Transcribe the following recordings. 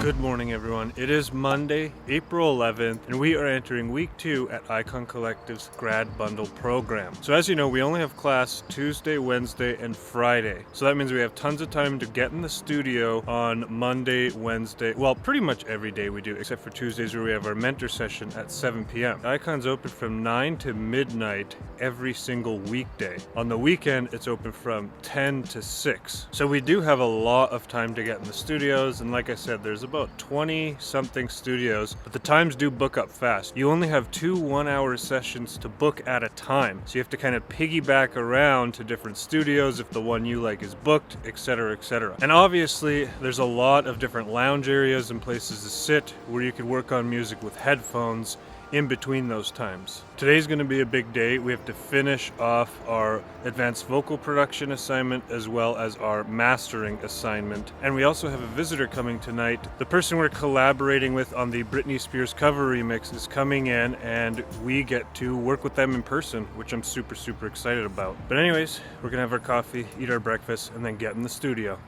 Good morning, everyone. It is Monday, April 11th, and we are entering week 2 at Icon Collective's Grad Bundle program. So as you know, we only have class Tuesday, Wednesday, and Friday. So that means we have tons of time to get in the studio on Monday, Wednesday, well, pretty much every day we do, except for Tuesdays where we have our mentor session at 7 p.m. Icon's open from 9 to midnight every single weekday. On the weekend, it's open from 10 to 6. So we do have a lot of time to get in the studios, and like I said, there's about 20 something studios, but the times do book up fast. You only have 2 1-hour sessions to book at a time, so you have to kind of piggyback around to different studios if the one you like is booked, etc., etc. And obviously there's a lot of different lounge areas and places to sit where you could work on music with headphones in between those times. Today's going to be a big day. We have to finish off our advanced vocal production assignment as well as our mastering assignment. And we also have a visitor coming tonight. The person we're collaborating with on the Britney Spears cover remix is coming in, and we get to work with them in person, which I'm super excited about. But anyways, we're going to have our coffee, eat our breakfast, and then get in the studio.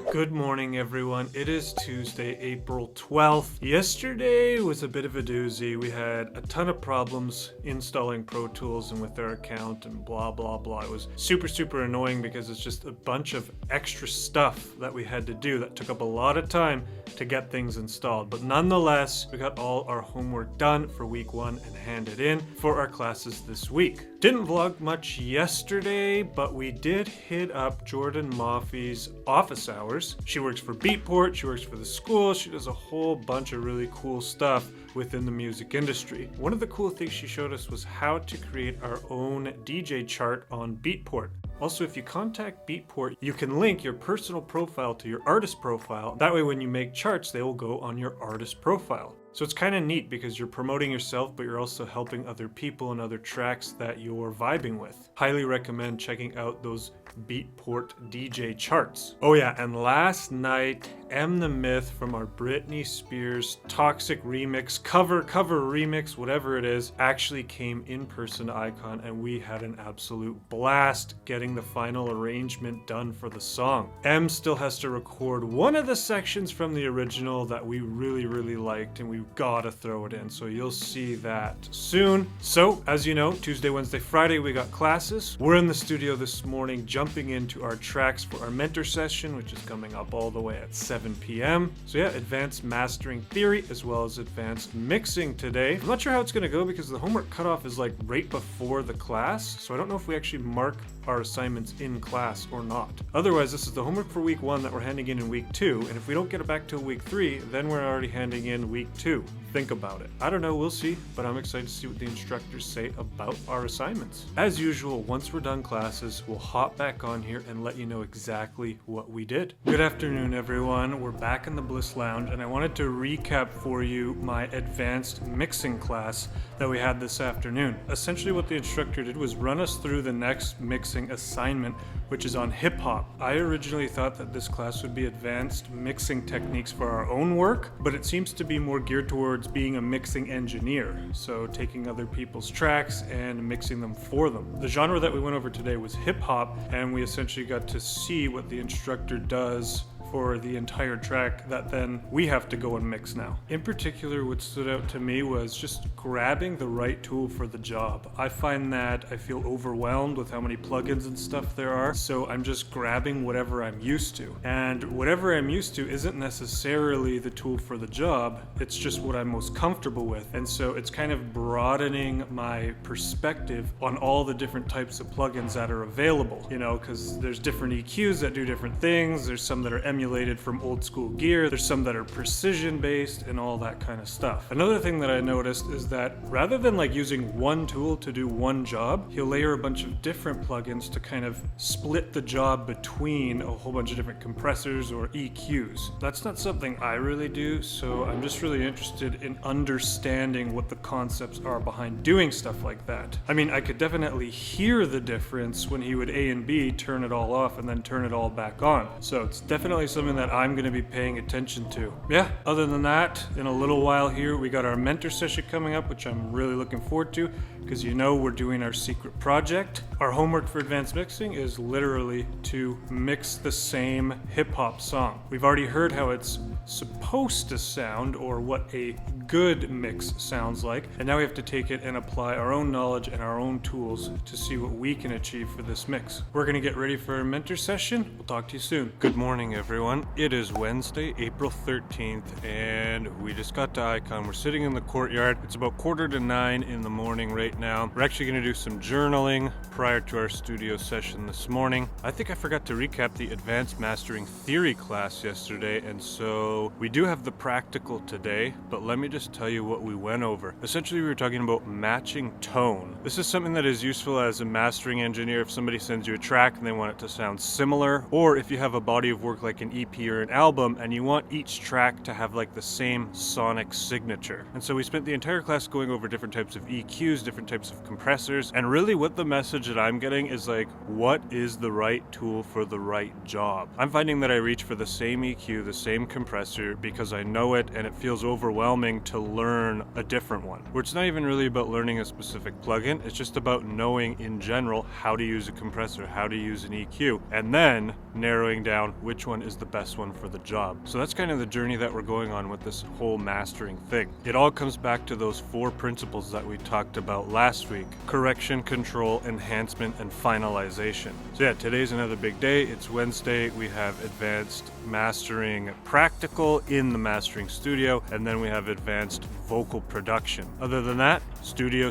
Good morning, everyone. It is Tuesday, April 12th. Yesterday was a bit of a doozy. We had a ton of problems installing Pro Tools and with our account and blah, blah, blah. It was super annoying because it's just a bunch of extra stuff that we had to do that took up a lot of time to get things installed. But nonetheless, we got all our homework done for week 1 and handed in for our classes this week. Didn't vlog much yesterday, but we did hit up Jordan Maffey's office hours. She works for Beatport, she works for the school, she does a whole bunch of really cool stuff within the music industry. One of the cool things she showed us was how to create our own DJ chart on Beatport. Also, if you contact Beatport, you can link your personal profile to your artist profile. That way when you make charts, they will go on your artist profile. So it's kind of neat because you're promoting yourself, but you're also helping other people and other tracks that you're vibing with. Highly recommend checking out those Beatport DJ charts. Oh yeah, and last night, M the Myth from our Britney Spears Toxic remix, cover remix, whatever it is, actually came in person to Icon, and we had an absolute blast getting the final arrangement done for the song. M still has to record one of the sections from the original that we really liked, and we gotta throw it in, so you'll see that soon. So, as you know, Tuesday, Wednesday, Friday, we got classes. We're in the studio this morning, jumping into our tracks for our mentor session, which is coming up all the way at 7 p.m. So yeah, advanced mastering theory as well as advanced mixing today. I'm not sure how it's gonna go because the homework cutoff is like right before the class, so I don't know if we actually mark our assignments in class or not. Otherwise, this is the homework for week 1 that we're handing in week 2, and if we don't get it back till week 3, then we're already handing in week 2. Think about it. I don't know, we'll see, but I'm excited to see what the instructors say about our assignments. As usual, once we're done classes, we'll hop back on here and let you know exactly what we did. Good afternoon, everyone. We're back in the Bliss Lounge, and I wanted to recap for you my advanced mixing class that we had this afternoon. Essentially what the instructor did was run us through the next mixing assignment, which is on hip-hop. I originally thought that this class would be advanced mixing techniques for our own work, but it seems to be more geared towards being a mixing engineer, so taking other people's tracks and mixing them for them. The genre that we went over today was hip-hop, and we essentially got to see what the instructor does for the entire track that then we have to go and mix now. In particular, what stood out to me was just grabbing the right tool for the job. I find that I feel overwhelmed with how many plugins and stuff there are, so I'm just grabbing whatever I'm used to. And whatever I'm used to isn't necessarily the tool for the job, it's just what I'm most comfortable with. And so it's kind of broadening my perspective on all the different types of plugins that are available, you know, because there's different EQs that do different things, there's some that are emulated from old school gear, there's some that are precision based and all that kind of stuff. Another thing that I noticed is that rather than like using one tool to do one job, he'll layer a bunch of different plugins to kind of split the job between a whole bunch of different compressors or EQs. That's not something I really do, so I'm just really interested in understanding what the concepts are behind doing stuff like that. I mean, I could definitely hear the difference when he would A and B turn it all off and then turn it all back on. So it's definitely definitely something that I'm going to be paying attention to. Yeah, other than that, in a little while here, we got our mentor session coming up, which I'm really looking forward to, because we're doing our secret project. Our homework for advanced mixing is literally to mix the same hip-hop song. We've already heard how it's supposed to sound, or what a good mix sounds like, and now we have to take it and apply our own knowledge and our own tools to see what we can achieve for this mix. We're going to get ready for our mentor session. We'll talk to you soon. Good morning, everyone. It is Wednesday, April 13th, and we just got to Icon. We're sitting in the courtyard. It's about 8:45 in the morning right now. We're actually going to do some journaling prior to our studio session this morning. I think I forgot to recap the advanced mastering theory class yesterday, and so we do have the practical today, but let me just tell you what we went over. Essentially, we were talking about matching tone. This is something that is useful as a mastering engineer if somebody sends you a track and they want it to sound similar, or if you have a body of work like an EP or an album and you want each track to have like the same sonic signature. And so we spent the entire class going over different types of EQs, different types of compressors, and really what the message that I'm getting is like, what is the right tool for the right job? I'm finding that I reach for the same EQ, the same compressor, because I know it and it feels overwhelming to learn a different one. Where it's not even really about learning a specific plugin, it's just about knowing in general how to use a compressor, how to use an EQ, and then narrowing down which one is the best one for the job. So that's kind of the journey that we're going on with this whole mastering thing. It all comes back to those 4 principles that we talked about last week: correction, control, enhancement, and finalization. So yeah, today's another big day. It's Wednesday. We have advanced mastering practical in the mastering studio, and then we have advanced vocal production. Other than that, studio.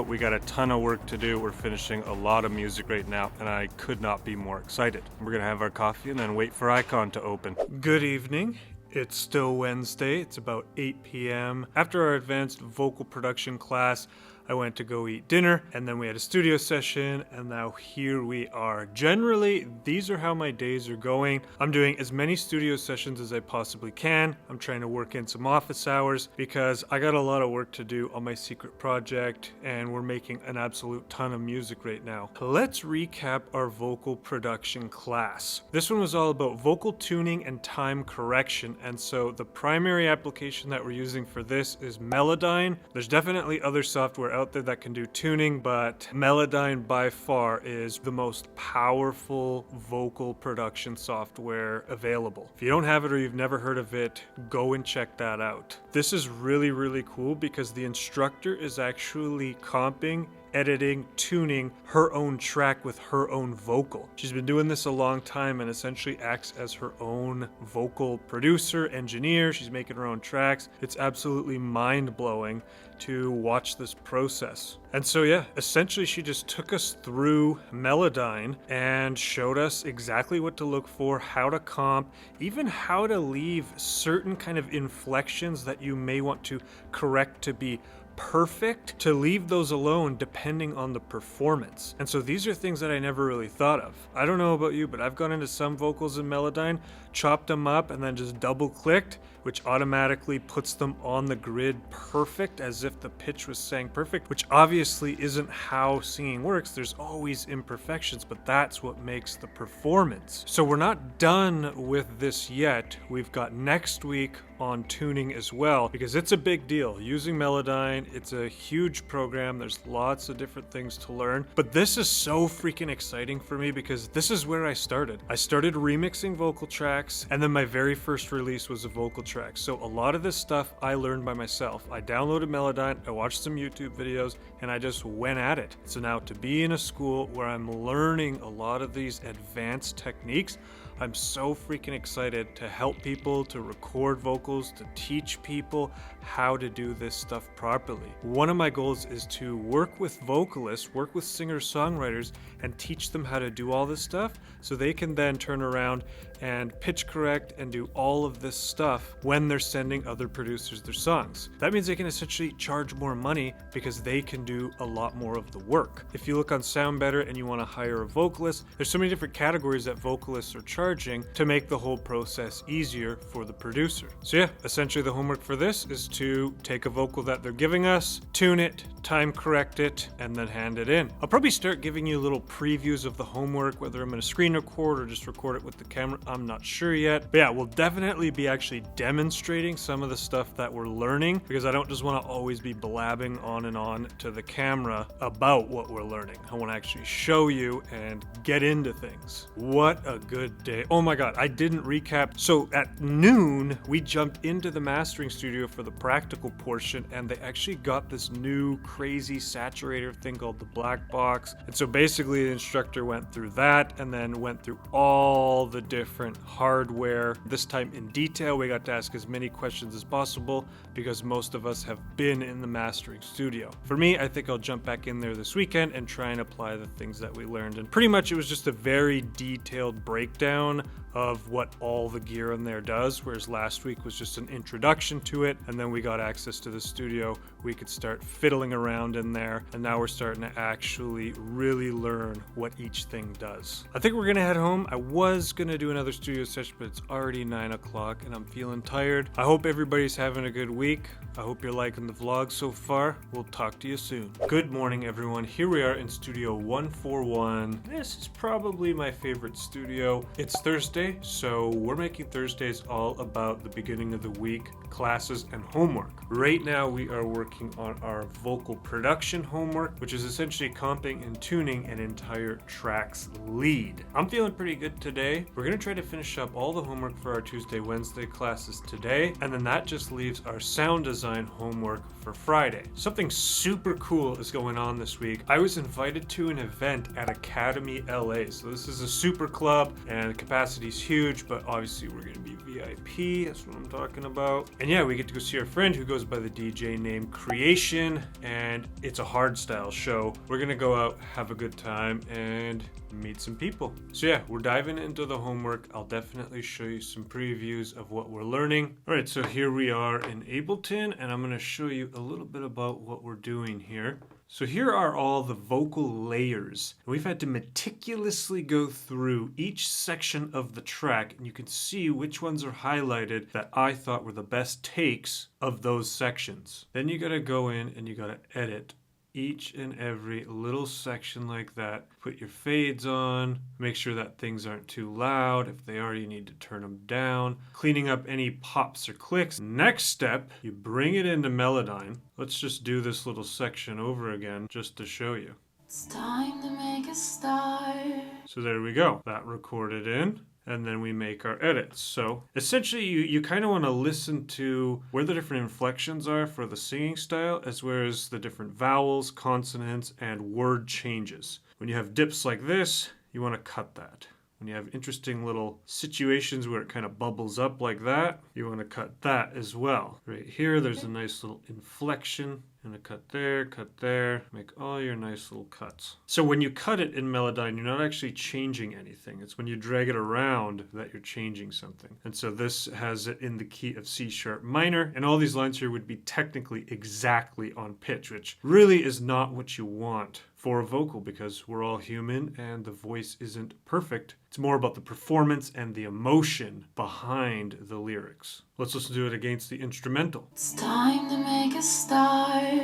We got a ton of work to do. We're finishing a lot of music right now, and I could not be more excited. We're gonna have our coffee and then wait for Icon to open. Good evening. It's still Wednesday. It's about 8 p.m. After our advanced vocal production class, I went to go eat dinner, and then we had a studio session, and now here we are. Generally, these are how my days are going. I'm doing as many studio sessions as I possibly can. I'm trying to work in some office hours because I got a lot of work to do on my secret project, and we're making an absolute ton of music right now. Let's recap our vocal production class. This one was all about vocal tuning and time correction, and so the primary application that we're using for this is Melodyne. There's definitely other software out there that can do tuning, but Melodyne by far is the most powerful vocal production software available. If you don't have it or you've never heard of it, go and check that out. This is really cool because the instructor is actually comping, editing, tuning her own track with her own vocal. She's been doing this a long time and essentially acts as her own vocal producer, engineer. She's making her own tracks. It's absolutely mind-blowing to watch this process. And so yeah, essentially she just took us through Melodyne and showed us exactly what to look for, how to comp, even how to leave certain kind of inflections that you may want to correct to be perfect, to leave those alone depending on the performance. And so these are things that I never really thought of. I don't know about you, but I've gone into some vocals in Melodyne, chopped them up, and then just double clicked, which automatically puts them on the grid perfect, as if the pitch was sang perfect, which obviously isn't how singing works. There's always imperfections, but that's what makes the performance. So we're not done with this yet. We've got next week on tuning as well, because it's a big deal. Using Melodyne, it's a huge program. There's lots of different things to learn, but this is so freaking exciting for me because this is where I started. I started remixing vocal tracks, and then my very first release was a vocal track. So a lot of this stuff I learned by myself. I downloaded Melodyne, I watched some YouTube videos, and I just went at it. So now to be in a school where I'm learning a lot of these advanced techniques, I'm so freaking excited to help people, to record vocals, to teach people how to do this stuff properly. One of my goals is to work with vocalists, work with singer-songwriters, and teach them how to do all this stuff so they can then turn around and pitch correct and do all of this stuff when they're sending other producers their songs. That means they can essentially charge more money because they can do a lot more of the work. If you look on Sound Better and you want to hire a vocalist, there's so many different categories that vocalists are charging charging to make the whole process easier for the producer. So yeah, essentially the homework for this is to take a vocal that they're giving us, tune it, time correct it, and then hand it in. I'll probably start giving you little previews of the homework, whether I'm going to screen record or just record it with the camera. I'm not sure yet. But yeah, we'll definitely be actually demonstrating some of the stuff that we're learning, because I don't just want to always be blabbing on and on to the camera about what we're learning. I want to actually show you and get into things. What a good day. Oh my god, I didn't recap. So at noon, we jumped into the mastering studio for the practical portion, and they actually got this new crazy saturator thing called the black box. And so basically the instructor went through that and then went through all the different hardware. This time in detail, we got to ask as many questions as possible because most of us have been in the mastering studio. For me, I think I'll jump back in there this weekend and try and apply the things that we learned. And pretty much it was just a very detailed breakdown of what all the gear in there does, whereas last week was just an introduction to it, and then we got access to the studio. We could start fiddling around in there, and now we're starting to actually really learn what each thing does. I think we're gonna head home. I was gonna do another studio session, but it's already 9 o'clock and I'm feeling tired. I hope everybody's having a good week. I hope you're liking the vlog so far. We'll talk to you soon. Good morning, everyone. Here we are in Studio 141. This is probably my favorite studio. It's Thursday, so we're making Thursdays all about the beginning of the week, classes, and homework. Right now, we are working on our vocal production homework, which is essentially comping and tuning an entire track's lead. I'm feeling pretty good today. We're gonna try to finish up all the homework for our Tuesday, Wednesday classes today, and then that just leaves our sound design homework for Friday. Something super cool is going on this week. I was invited to an event at Academy LA. So this is a super club and the capacity's huge, but obviously we're gonna be VIP. That's what I'm talking about. And yeah, we get to go see our friend who goes by the DJ name Creation, and it's a hardstyle show. We're gonna go out, have a good time, and meet some people. So yeah, we're diving into the homework. I'll definitely show you some previews of what we're learning. All right, so here we are in Ableton, and I'm gonna show you a little bit about what we're doing here. So here are all the vocal layers. We've had to meticulously go through each section of the track, and you can see which ones are highlighted that I thought were the best takes of those sections. Then you gotta go in and you gotta edit each and every little section like that. Put your fades on, make sure that things aren't too loud. If they are, you need to turn them down. Cleaning up any pops or clicks. Next step, you bring it into Melodyne. Let's just do this little section over again just to show you. It's time to make a start. So there we go. That recorded in. And then we make our edits. So essentially you kind of want to listen to where the different inflections are for the singing style, as well as the different vowels, consonants, and word changes. When you have dips like this, you want to cut that. When you have interesting little situations where it kind of bubbles up like that, you want to cut that as well. Right here, there's a nice little inflection. And a cut there, make all your nice little cuts. So when you cut it in Melodyne, you're not actually changing anything. It's when you drag it around that you're changing something. And so this has it in the key of C sharp minor, and all these lines here would be technically exactly on pitch, which really is not what you want for a vocal, because we're all human and the voice isn't perfect. It's more about the performance and the emotion behind the lyrics. Let's listen to it against the instrumental. It's time to make a start.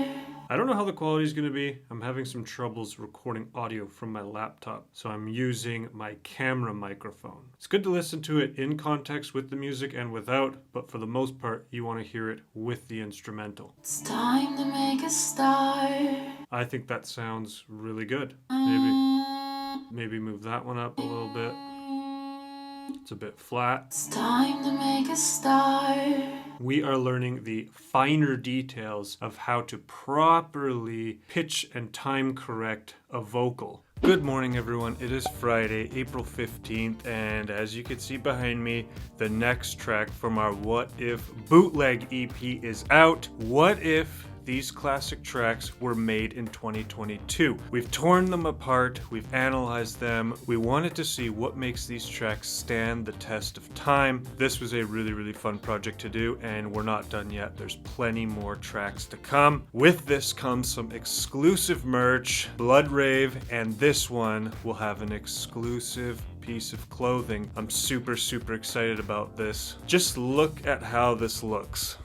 I don't know how the quality is going to be. I'm having some troubles recording audio from my laptop, so I'm using my camera microphone. It's good to listen to it in context with the music and without, but for the most part, you want to hear it with the instrumental. It's time to make a start. I think that sounds really good. Maybe move that one up a little bit. It's a bit flat. It's time to make a start. We are learning the finer details of how to properly pitch and time correct a vocal. Good morning, everyone. It is Friday, April 15th, and as you can see behind me, the next track from our What If bootleg EP is out. What if these classic tracks were made in 2022? We've torn them apart, we've analyzed them, we wanted to see what makes these tracks stand the test of time. This was a really fun project to do, and we're not done yet. There's plenty more tracks to come. With this comes some exclusive merch, Blood Rave, and this one will have an exclusive piece of clothing. I'm super excited about this. Just look at how this looks.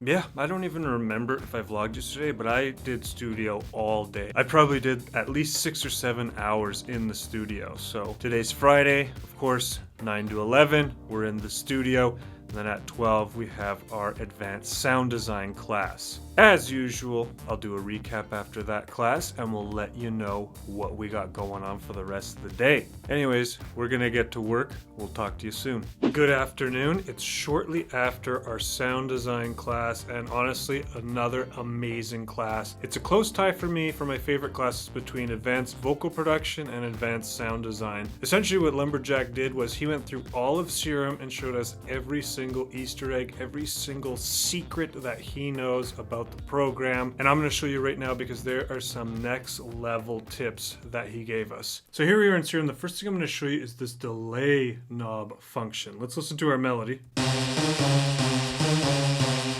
Yeah, I don't even remember if I vlogged yesterday, but I did studio all day. I probably did at least 6 or 7 hours in the studio. So today's Friday, of course, 9 to 11, we're in the studio. And then at 12, we have our advanced sound design class. As usual, I'll do a recap after that class and we'll let you know what we got going on for the rest of the day. Anyways, we're gonna get to work. We'll talk to you soon. Good afternoon. It's shortly after our sound design class, and honestly, another amazing class. It's a close tie for me for my favorite classes between advanced vocal production and advanced sound design. Essentially what Lumberjack did was he went through all of Serum and showed us every single Easter egg, every single secret that he knows about the program. And I'm going to show you right now because there are some next level tips that he gave us. So here we are in Serum. The first thing I'm going to show you is this delay knob function. Let's listen to our melody. So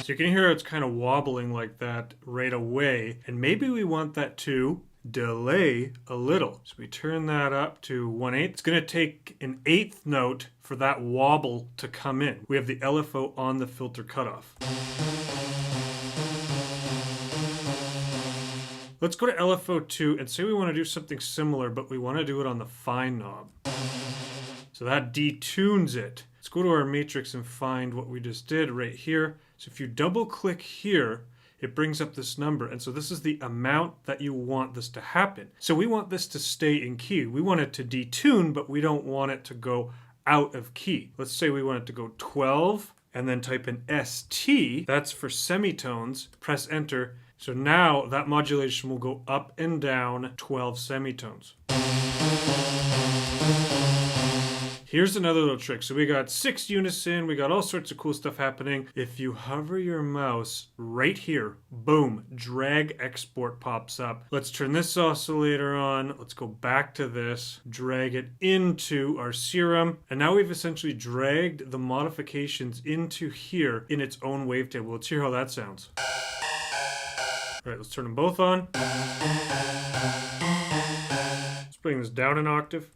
you can hear it's kind of wobbling like that right away. And maybe we want that to delay a little. So we turn that up to 1/8. It's going to take an 1/8 note for that wobble to come in. We have the LFO on the filter cutoff. Let's go to LFO 2 and say we want to do something similar, but we want to do it on the fine knob. So that detunes it. Let's go to our matrix and find what we just did right here. So if you double click here, it brings up this number. And so this is the amount that you want this to happen. So we want this to stay in key. We want it to detune, but we don't want it to go out of key. Let's say we want it to go 12 and then type in ST. That's for semitones. Press enter. So now that modulation will go up and down 12 semitones. Here's another little trick. So we got 6 unison, we got all sorts of cool stuff happening. If you hover your mouse right here, boom, drag export pops up. Let's turn this oscillator on. Let's go back to this, drag it into our Serum. And now we've essentially dragged the modifications into here in its own wavetable. Let's hear how that sounds. All right, let's turn them both on. Let's bring this down an octave.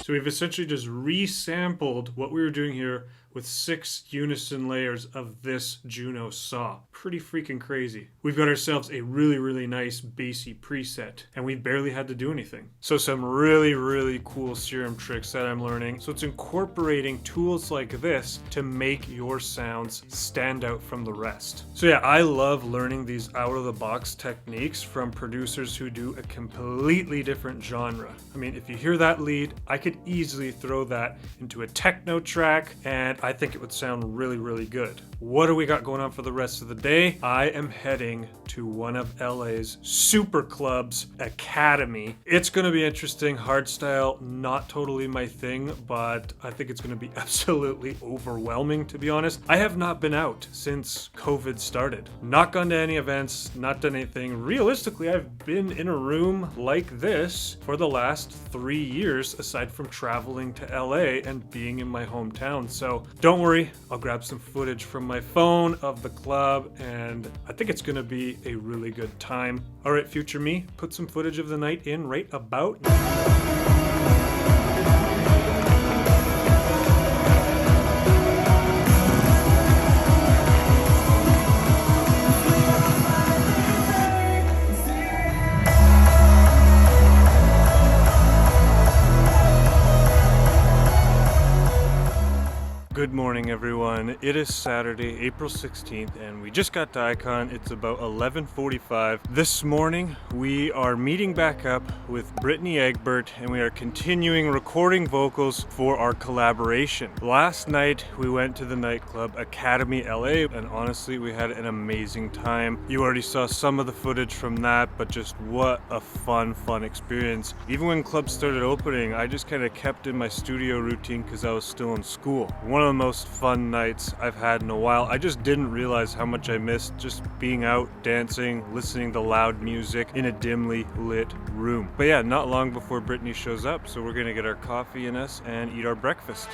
So we've essentially just resampled what we were doing here with 6 unison layers of this Juno saw. Pretty freaking crazy. We've got ourselves a really nice bassy preset, and we barely had to do anything. So some really cool Serum tricks that I'm learning. So it's incorporating tools like this to make your sounds stand out from the rest. So yeah, I love learning these out-of-the-box techniques from producers who do a completely different genre. I mean, if you hear that lead, I could easily throw that into a techno track, and I think it would sound really good. What do we got going on for the rest of the day? I am heading to one of LA's super clubs, Academy. It's going to be interesting. Hardstyle, not totally my thing, but I think it's going to be absolutely overwhelming, to be honest. I have not been out since COVID started. Not gone to any events, not done anything. Realistically, I've been in a room like this for the last 3 years, aside from traveling to LA and being in my hometown. So don't worry, I'll grab some footage from my phone of the club, and I think it's going to be a really good time. All right, future me, put some footage of the night in right about now. Good morning, everyone. It is Saturday, April 16th, and we just got to Icon. It's about 11:45. This morning, we are meeting back up with Brittany Egbert, and we are continuing recording vocals for our collaboration. Last night, we went to the nightclub Academy LA, and honestly, we had an amazing time. You already saw some of the footage from that, but just what a fun experience. Even when clubs started opening, I just kind of kept in my studio routine because I was still in school. One of the most fun nights I've had in a while. I just didn't realize how much I missed just being out, dancing, listening to loud music in a dimly lit room. But yeah, not long before Brittany shows up, so we're gonna get our coffee in us and eat our breakfast.